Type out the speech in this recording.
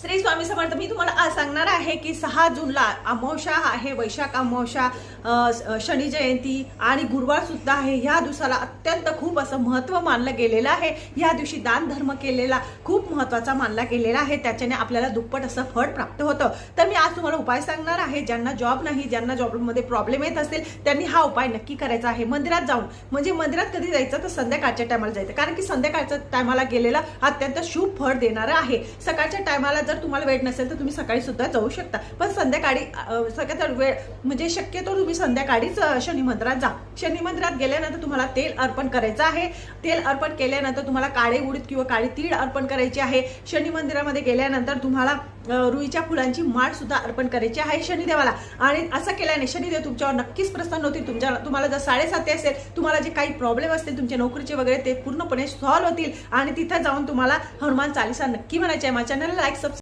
श्री स्वामी समर्थ। मी तुम्हाला आज सांगणार आहे की 6 जूनला अमावस्या आहे, वैशाख अमावस्या, शनी जयंती आणि गुरुवार सुद्धा आहे। ह्या दिवसाला अत्यंत खूप असं महत्त्व मानलं गेलेलं आहे। ह्या दिवशी दान धर्म केलेला खूप महत्त्वाचा मानला गेलेला आहे, त्याच्याने आपल्याला दुप्पट असं फळ प्राप्त होतं। तर मी आज तुम्हाला उपाय सांगणार आहे। ज्यांना जॉब नाही, ज्यांना जॉबमध्ये प्रॉब्लेम येत असेल त्यांनी हा उपाय नक्की करायचा आहे। मंदिरात जाऊन, म्हणजे मंदिरात कधी जायचं तर संध्याकाळच्या टायमाला जायचं, कारण की संध्याकाळच्या टायमाला गेलेला अत्यंत शुभ फळ देणारं आहे। सकाळच्या टायमाला जर तुम्हाला वेळ नसेल तर तुम्ही सकाळी सुद्धा जाऊ शकता, पण संध्याकाळी सगळ्यात वेळ म्हणजे शक्यतो तुम्ही संध्याकाळीच शनी मंदिरात जा। शनी मंदिरात गेल्यानंतर तुम्हाला तेल अर्पण करायचं आहे। तेल अर्पण केल्यानंतर तुम्हाला काळे उडीद किंवा काळी तीळ अर्पण करायची आहे। शनी मंदिरामध्ये गेल्यानंतर तुम्हाला रुईच्या फुलांची माळ सुद्धा अर्पण करायची आहे शनिदेवाला। आणि असं केल्याने शनिदेव तुमच्यावर नक्कीच प्रसन्न होतील। तुम्हाला जर 7:30 असेल, तुम्हाला जे काही प्रॉब्लेम असतील तुमच्या नोकरीचे वगैरे, ते पूर्णपणे सॉल्व्ह होतील। आणि तिथे जाऊन तुम्हाला हनुमान चालीसा नक्की म्हणायची आहे। माझ्या चॅनलला लाईक, सबस्क्राईब